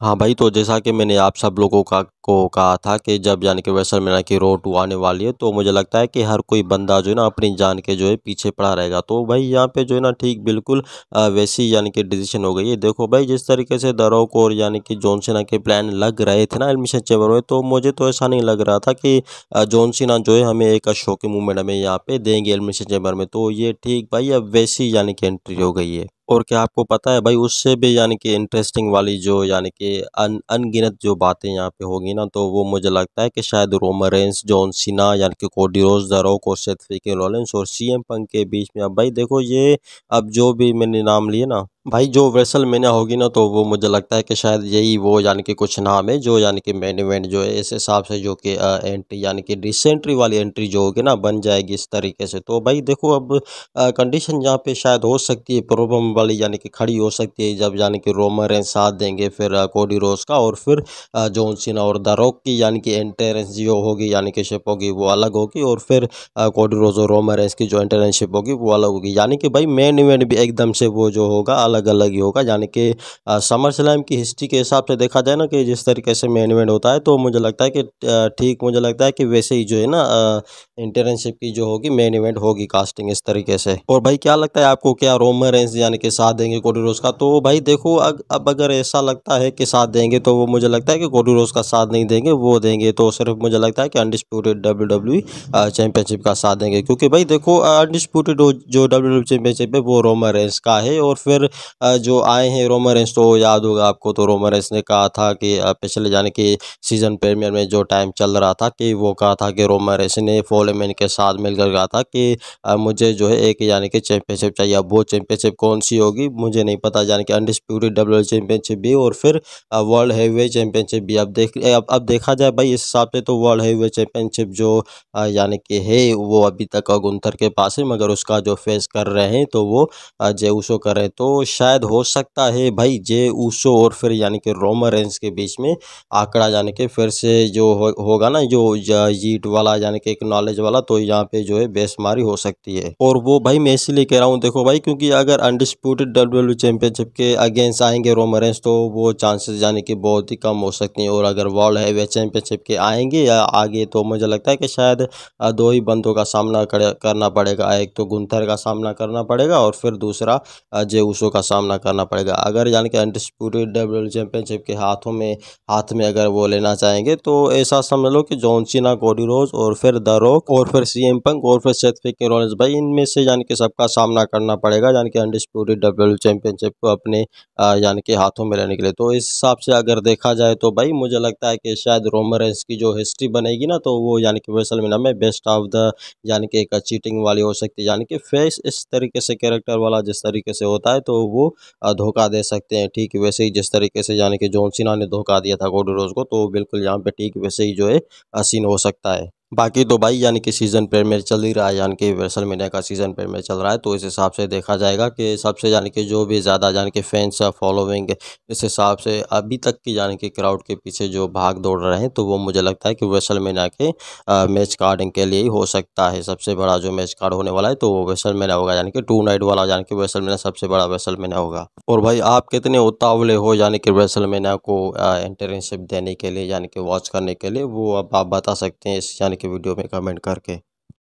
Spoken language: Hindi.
हाँ भाई, तो जैसा कि मैंने आप सब लोगों का को कहा था कि जब यानी कि रेसलमेनिया की रोड 2 आने वाली है, तो मुझे लगता है कि हर कोई बंदा जो है ना अपनी जान के जो है पीछे पड़ा रहेगा। तो भाई यहाँ पे जो है ना ठीक बिल्कुल वैसी यानी कि डिसीजन हो गई है। देखो भाई, जिस तरीके से द रॉक और यानी कि जॉन सीना के प्लान लग रहे थे ना एलिमिनेशन चैम्बर में, तो मुझे तो ऐसा नहीं लग रहा था कि जॉन सीना जो है हमें एक शो के मूवमेंट हमें यहाँ पे देंगे एलिमिनेशन चैम्बर में। तो ये ठीक भाई अब वैसी यानी कि एंट्री हो गई है। और क्या आपको पता है भाई, उससे भी यानी कि इंटरेस्टिंग वाली जो यानी कि अनगिनत जो बातें यहाँ पे होगी ना, तो वो मुझे लगता है कि शायद रोमन रेंस, जॉन सीना यानी कि कोडी रोज, द रॉक और सेथ फ्रीकिंग रॉलिंस और सीएम पंक के बीच में। अब भाई देखो, ये अब जो भी मैंने नाम लिए ना भाई, जो रेसलमेनिया होगी ना, तो वो मुझे लगता है कि शायद यही वो यानी कि कुछ नाम है जो यानी कि मेन इवेंट जो है इस हिसाब से जो कि एंट्री यानी कि रिसेंट्री वाली एंट्री जो होगी ना बन जाएगी इस तरीके से। तो भाई देखो, अब कंडीशन यहाँ पे शायद हो सकती है प्रॉब्लम वाली यानी कि खड़ी हो सकती है, जब यानी कि रोमन रेंस साथ देंगे फिर कोडी रोज का, और फिर जॉन सीना और द रॉक की यानी कि एंट्रेंस जो होगी यानी कि शिप होगी वो अलग होगी, और फिर कोडी रोज और रोमन रेंस की जो एंट्रेंसशिप होगी वो अलग होगी। यानी कि भाई मेन इवेंट भी एकदम से वो जो होगा अलग अलग ही होगा। यानी कि समर स्लैम की हिस्ट्री के हिसाब से देखा जाए ना कि जिस तरीके से मेन इवेंट होता है, तो मुझे लगता है कि ठीक मुझे लगता है कि वैसे ही जो है ना इंटर्नशिप की जो होगी मेन इवेंट होगी कास्टिंग इस तरीके से। और भाई क्या लगता है आपको, क्या रोमन रेंस यानी कि साथ देंगे कोडी रोज का? तो भाई देखो, अब अगर ऐसा लगता है कि साथ देंगे, तो वो मुझे लगता है कि कोडी रोज का साथ नहीं देंगे, वो देंगे तो सिर्फ मुझे लगता है कि अनडिस्प्यूटेड डब्ल्यूडब्ल्यूई चैंपियनशिप का साथ देंगे। क्योंकि भाई देखो, अनडिस्प्यूटेड जो डब्ल्यूडब्ल्यूई चैंपियनशिप है वो रोमन रेंस का है, और फिर जो आए हैं रोमन रेंस, तो याद होगा आपको, तो रोमन रेंस ने कहा था कि पिछले जाने कि सीजन प्रीमियर में जो टाइम चल रहा था कि वो कहा था कि रोमन रेंस ने फोलेमैन के साथ मिलकर कहा था कि मुझे जो है एक यानी कि चैंपियनशिप चाहिए। अब वो चैंपियनशिप कौन सी होगी मुझे नहीं पता, यानी कि अनडिस्प्यूटेड डब्ल्यू चैंपियनशिप भी और फिर वर्ल्ड हैवीवेट चैंपियनशिप भी। अब देखा जाए भाई इस हिसाब से, तो वर्ल्ड हैवीवेट चैंपियनशिप जो यानी कि है वो अभी तक गुंथर के पास है, मगर उसका जो फेस कर रहे हैं तो वो जे ऊसो कर रहे हैं। तो शायद हो सकता है भाई जे ऊसो और फिर यानी कि रोमन रेंस के बीच में आंकड़ा यानी कि फिर से जो होगा ना, जो जीत वाला यानी कि एक नॉलेज वाला, तो यहाँ पे जो है बेशुमारी हो सकती है। और वो भाई मैं इसीलिए कह रहा हूँ, देखो भाई, क्योंकि अगर अनडिस्प्यूटेड डब्ल्यूडब्ल्यू चैंपियनशिप के अगेंस्ट आएंगे रोमन रेंस, तो वो चांसेस यानी कि बहुत ही कम हो सकती हैं। और अगर वर्ल्ड हैवीवेट चैंपियनशिप के आएंगे या आगे, तो मुझे लगता है कि शायद दो ही बंदों का सामना करना पड़ेगा। एक तो गुंथर का सामना करना पड़ेगा, और फिर दूसरा जे ऊसो का सामना करना पड़ेगा। अगर यानी कि अनडिस्प्यूटेड डब्ल्यूडब्ल्यू चैंपियनशिप के हाथ में अगर वो लेना चाहेंगे, तो ऐसा समझ लो कि जॉन सीना, कोडी रोज और फिर द रॉक और फिर सीएम पंक और फिर सेथ फ्रीकिंग रॉलिंस, भाई इनमें से यानी कि सबका सामना करना पड़ेगा यानी कि अनडिस्प्यूटेड डब्ल्यूडब्ल्यू चैंपियनशिप को अपने यानी कि हाथों में लेने के लिए। तो इस हिसाब से अगर देखा जाए, तो भाई मुझे लगता है कि शायद रोमन रेंस की जो हिस्ट्री बनेगी ना, तो वो यानी कि रेसलमेनिया में बेस्ट ऑफ द यानी कि एक चीटिंग वाली हो सकती है। यानी कि फेस इस तरीके से कैरेक्टर वाला जिस तरीके से होता है, तो वो धोखा दे सकते हैं। ठीक वैसे ही जिस तरीके से यानी कि जॉन सीना ने धोखा दिया था कोडी रोज को, तो बिल्कुल यहाँ पे ठीक वैसे ही जो है सीन हो सकता है। बाकी तो भाई यानी कि सीजन प्रीमियर चल ही रहा है, यानी कि रेसलमेनिया का सीजन प्रीमियर चल रहा है, तो इस हिसाब से देखा जाएगा कि सबसे यानी कि जो भी ज़्यादा यानी कि फैंस फॉलोइंग, इस हिसाब से अभी तक की यानी कि क्राउड के पीछे जो भाग दौड़ रहे हैं, तो वो मुझे लगता है कि रेसलमेनिया के मैच कार्डिंग के लिए ही हो सकता है। सबसे बड़ा जो मैच कार्ड होने वाला है, तो वो रेसलमेनिया होगा, यानी कि 2 नाइट वाला, यानी कि रेसलमेनिया सबसे बड़ा रेसलमेनिया होगा। और भाई आप कितने उतावले हो यानी कि रेसलमेनिया को एंटरशिप देने के लिए, यानी कि वॉच करने के लिए, वो अब आप बता सकते हैं इस यानी कि वीडियो में कमेंट करके।